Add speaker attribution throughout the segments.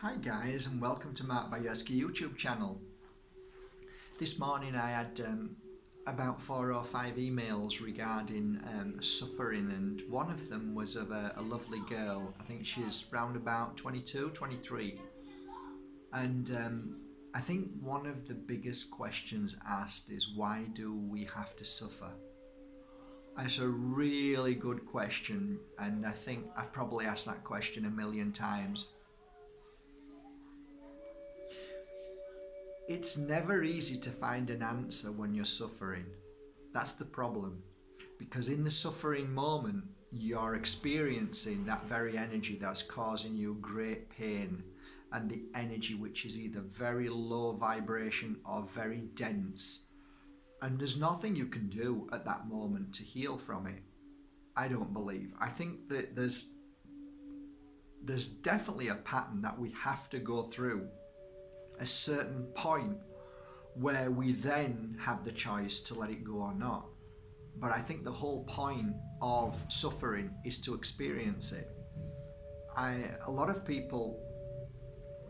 Speaker 1: Hi guys, and welcome to Mark Bajerski YouTube channel. This morning I had about 4 or 5 emails regarding suffering, and one of them was of a lovely girl. I think she's round about 22, 23. And I think one of the biggest questions asked is, why do we have to suffer? And it's a really good question, and I think I've probably asked that question a million times. It's never easy to find an answer when you're suffering. That's the problem. Because in the suffering moment, you're experiencing that very energy that's causing you great pain, and the energy which is either very low vibration or very dense. And there's nothing you can do at that moment to heal from it. I don't believe. I think that there's definitely a pattern that we have to go through a certain point where we then have the choice to let it go or not. But I think the whole point of suffering is to experience it. A lot of people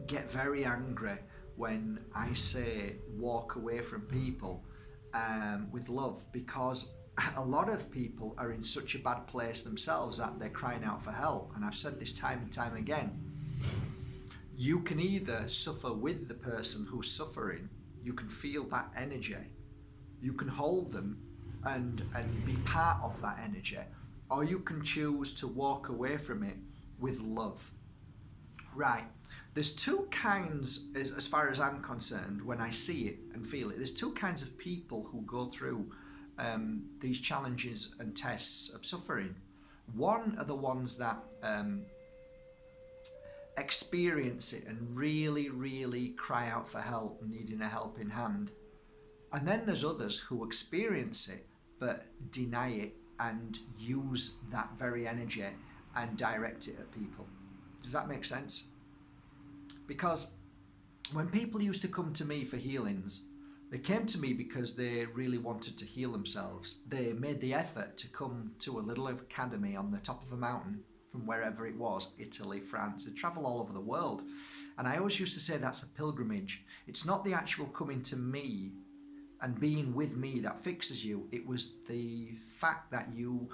Speaker 1: get very angry when I say walk away from people with love, because a lot of people are in such a bad place themselves that they're crying out for help. And I've said this time and time again. You can either suffer with the person who's suffering, you can feel that energy, you can hold them and be part of that energy, or you can choose to walk away from it with love. Right, there's two kinds, as far as I'm concerned, when I see it and feel it, there's two kinds of people who go through these challenges and tests of suffering. One are the ones that experience it and really cry out for help, needing a helping hand. And then there's others who experience it but deny it and use that very energy and direct it at people. Does that make sense? Because when people used to come to me for healings, they came to me because they really wanted to heal themselves. They made the effort to come to a little academy on the top of a mountain from wherever it was, Italy, France. They travel all over the world. And I always used to say that's a pilgrimage. It's not the actual coming to me and being with me that fixes you. It was the fact that you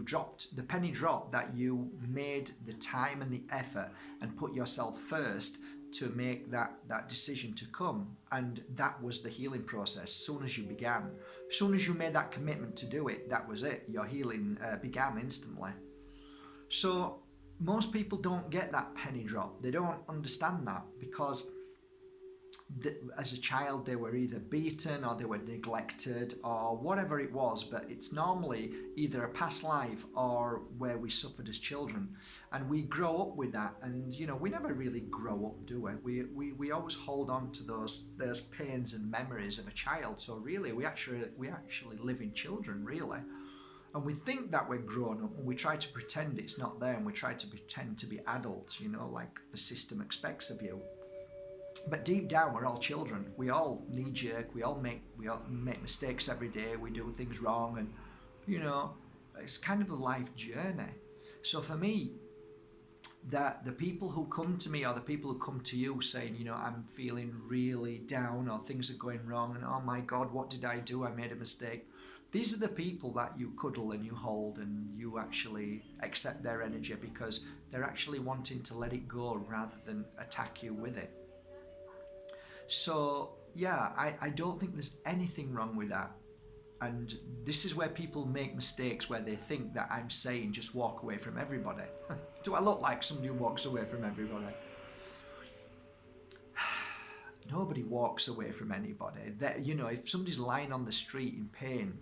Speaker 1: dropped, the penny dropped, that you made the time and the effort and put yourself first to make that decision to come. And that was the healing process. As soon as you began, as soon as you made that commitment to do it, that was it. Your healing began instantly. So most people don't get that penny drop. They don't understand that because as a child they were either beaten or they were neglected or whatever it was, but it's normally either a past life or where we suffered as children, and we grow up with that. And we never really grow up, do we? We always hold on to those pains and memories of a child. So really we actually live in children, really. And we think that we're grown up, and we try to pretend it's not there, and we try to pretend to be adults, like the system expects of you. But deep down, we're all children. We all knee-jerk. We all make mistakes every day. We do things wrong, and it's kind of a life journey. So for me, that the people who come to me, or the people who come to you saying, I'm feeling really down, or things are going wrong, and oh my God, what did I do? I made a mistake. These are the people that you cuddle and you hold, and you actually accept their energy because they're actually wanting to let it go rather than attack you with it. So yeah, I don't think there's anything wrong with that. And this is where people make mistakes, where they think that I'm saying just walk away from everybody. Do I look like somebody who walks away from everybody? Nobody walks away from anybody. If somebody's lying on the street in pain,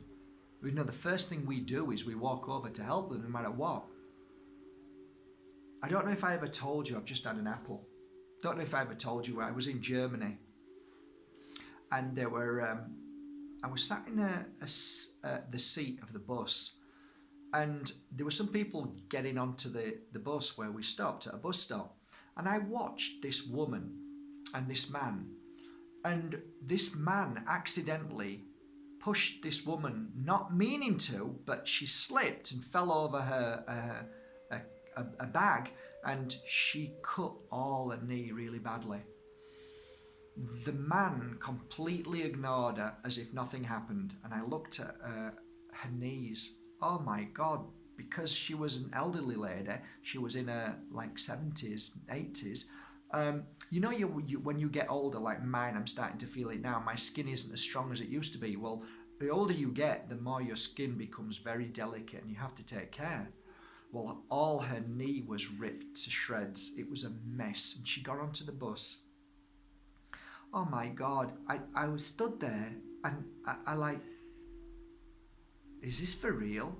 Speaker 1: the first thing we do is we walk over to help them no matter what. I don't know if I ever told you, I've just had an apple. Don't know if I ever told you, I was in Germany, and there were I was sat in the seat of the bus, and there were some people getting onto the bus where we stopped at a bus stop, and I watched this woman and this man, and this man accidentally pushed this woman, not meaning to, but she slipped and fell over a bag, and she cut all her knee really badly. The man completely ignored her as if nothing happened, and I looked at her knees. Oh my God, because she was an elderly lady, she was in her like 70s, 80s. You know, when you get older, like mine, I'm starting to feel it now, my skin isn't as strong as it used to be. Well, the older you get, the more your skin becomes very delicate and you have to take care. Well, all her knee was ripped to shreds. It was a mess. And she got onto the bus. Oh my God, I was stood there and I like, is this for real?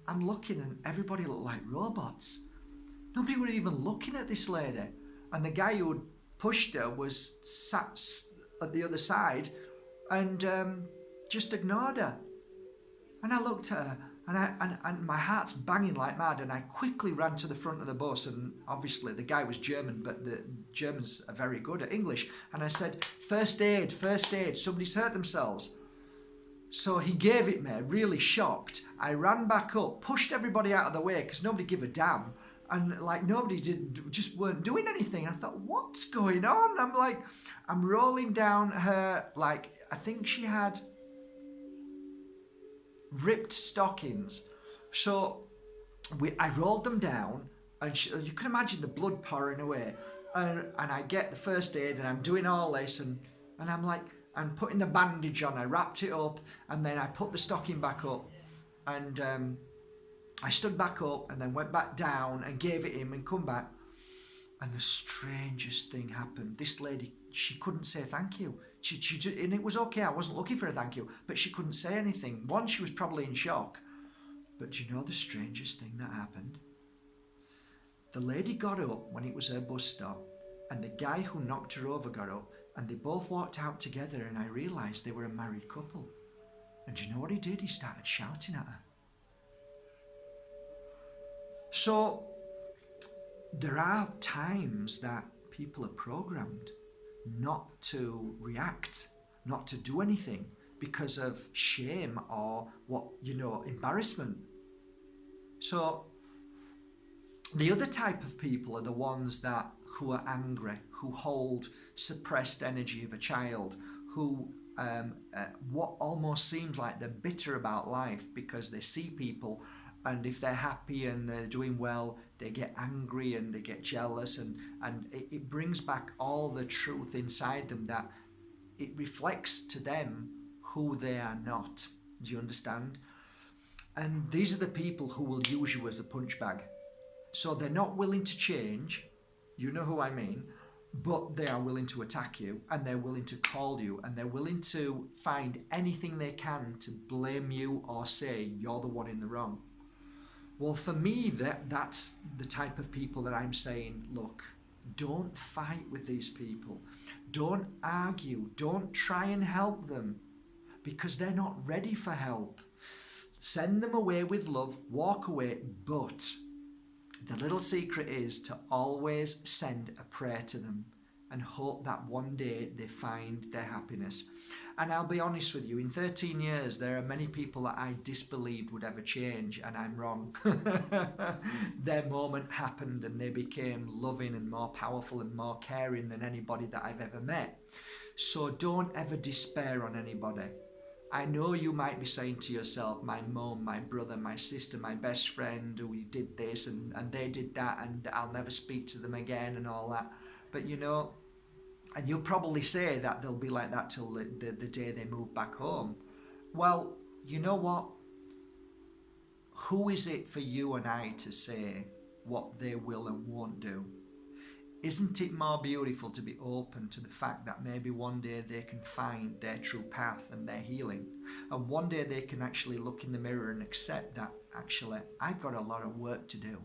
Speaker 1: I'm looking and everybody looked like robots. Nobody was even looking at this lady. And the guy who had pushed her was sat at the other side and just ignored her. And I looked at her and my heart's banging like mad, and I quickly ran to the front of the bus, and obviously the guy was German, but the Germans are very good at English, and I said, first aid, somebody's hurt themselves. So he gave it me, really shocked. I ran back up, pushed everybody out of the way because nobody gave a damn, and like nobody just weren't doing anything. I thought, what's going on? I'm rolling down her, like, I think she had ripped stockings. So I rolled them down, and you can imagine the blood pouring away. And I get the first aid, and I'm doing all this, and I'm like, I'm putting the bandage on. I wrapped it up, and then I put the stocking back up, and I stood back up, and then went back down and gave it him and come back. And the strangest thing happened. This lady, she couldn't say thank you. And it was okay, I wasn't looking for a thank you, but she couldn't say anything. One, she was probably in shock. But do you know the strangest thing that happened? The lady got up when it was her bus stop, and the guy who knocked her over got up, and they both walked out together, and I realised they were a married couple. And do you know what he did? He started shouting at her. So there are times that people are programmed not to react, not to do anything because of shame or embarrassment. So the other type of people are the ones who are angry, who hold suppressed energy of a child, who what almost seems like they're bitter about life because they see people, and if they're happy and they're doing well, they get angry and they get jealous, and it brings back all the truth inside them that it reflects to them who they are not. Do you understand? And these are the people who will use you as a punch bag. So they're not willing to change, you know who I mean, but they are willing to attack you, and they're willing to call you, and they're willing to find anything they can to blame you or say you're the one in the wrong. Well, for me, that's the type of people that I'm saying, look, don't fight with these people. Don't argue. Don't try and help them because they're not ready for help. Send them away with love, walk away, but the little secret is to always send a prayer to them and hope that one day they find their happiness. And I'll be honest with you, in 13 years, there are many people that I disbelieved would ever change, and I'm wrong. Their moment happened and they became loving and more powerful and more caring than anybody that I've ever met. So don't ever despair on anybody. I know you might be saying to yourself, my mum, my brother, my sister, my best friend, who did this and they did that, and I'll never speak to them again and all that. But and you'll probably say that they'll be like that till the day they move back home. Well, you know what? Who is it for you and I to say what they will and won't do? Isn't it more beautiful to be open to the fact that maybe one day they can find their true path and their healing, and one day they can actually look in the mirror and accept that actually I've got a lot of work to do.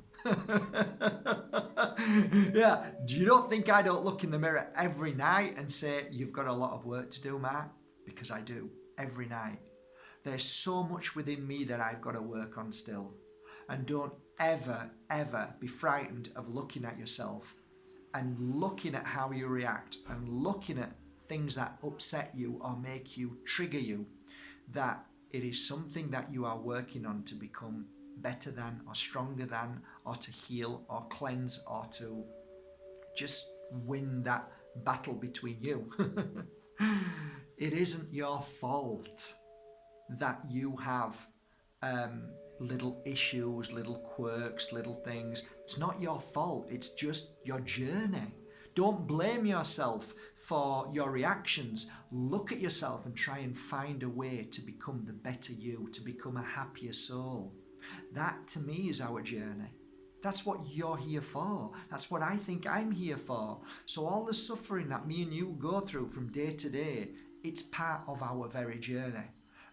Speaker 1: Yeah, do you not think I don't look in the mirror every night and say you've got a lot of work to do, Mark? Because I do, every night. There's so much within me that I've got to work on still. And don't ever be frightened of looking at yourself and looking at how you react and looking at things that upset you or make you, trigger you, that it is something that you are working on to become better than or stronger than or to heal or cleanse or to just win that battle between you. It isn't your fault that you have little issues, little quirks, little things. It's not your fault. It's just your journey. Don't blame yourself for your reactions. Look at yourself and try and find a way to become the better you, to become a happier soul. That to me is our journey. That's what you're here for. That's what I think I'm here for. So all the suffering that me and you go through from day to day, it's part of our very journey.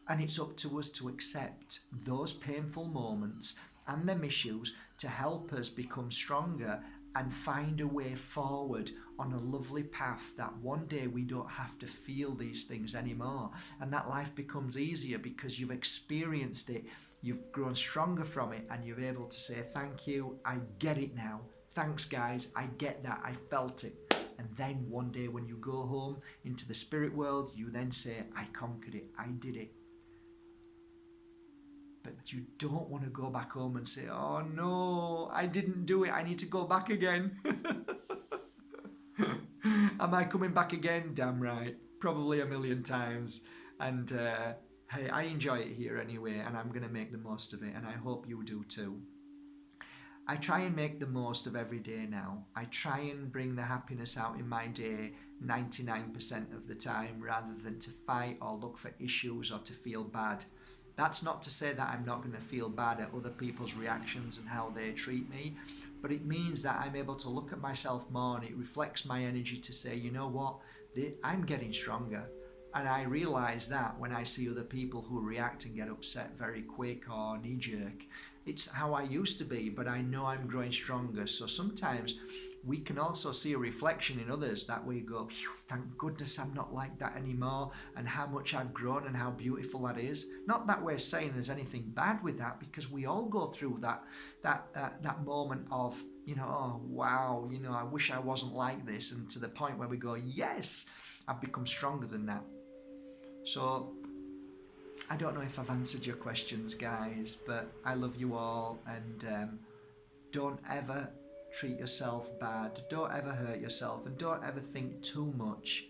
Speaker 1: And it's up to us to accept those painful moments and them issues to help us become stronger and find a way forward on a lovely path that one day we don't have to feel these things anymore. And that life becomes easier because you've experienced it, you've grown stronger from it, and you're able to say, thank you, I get it now. Thanks guys, I get that, I felt it. And then one day when you go home into the spirit world, you then say, I conquered it, I did it. But you don't want to go back home and say, oh no, I didn't do it, I need to go back again. Am I coming back again? Damn right. Probably a million times. And hey, I enjoy it here anyway, and I'm going to make the most of it, and I hope you do too. I try and make the most of every day now. I try and bring the happiness out in my day 99% of the time, rather than to fight or look for issues or to feel bad. That's not to say that I'm not going to feel bad at other people's reactions and how they treat me, but it means that I'm able to look at myself more, and it reflects my energy to say, you know what, I'm getting stronger. And I realise that when I see other people who react and get upset very quick or knee-jerk, it's how I used to be, but I know I'm growing stronger. So sometimes we can also see a reflection in others that we go, thank goodness I'm not like that anymore, and how much I've grown and how beautiful that is. Not that we're saying there's anything bad with that, because we all go through that moment of, you know, oh wow, you know, I wish I wasn't like this, and to the point where we go, yes, I've become stronger than that. So I don't know if I've answered your questions, guys, but I love you all, and don't ever treat yourself bad, don't ever hurt yourself, and don't ever think too much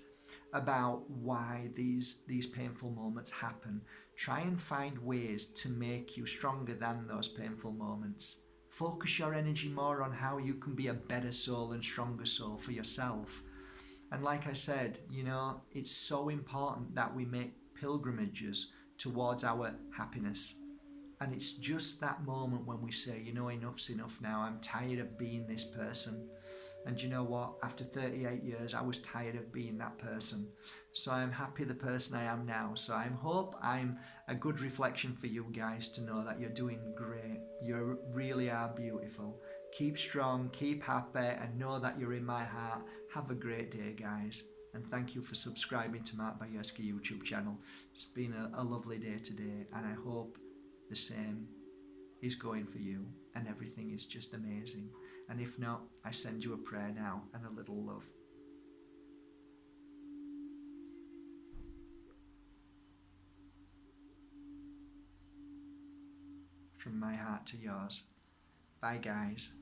Speaker 1: about why these painful moments happen. Try and find ways to make you stronger than those painful moments. Focus your energy more on how you can be a better soul and stronger soul for yourself. And like I said, you know, it's so important that we make pilgrimages towards our happiness. And it's just that moment when we say, you know, enough's enough now. I'm tired of being this person. And you know what? After 38 years, I was tired of being that person. So I'm happy the person I am now. So I hope I'm a good reflection for you guys to know that you're doing great. You really are beautiful. Keep strong, keep happy, and know that you're in my heart. Have a great day, guys. And thank you for subscribing to Mark Bajerski YouTube channel. It's been a lovely day today, and I hope the same is going for you, and everything is just amazing. And if not, I send you a prayer now and a little love. From my heart to yours. Bye, guys.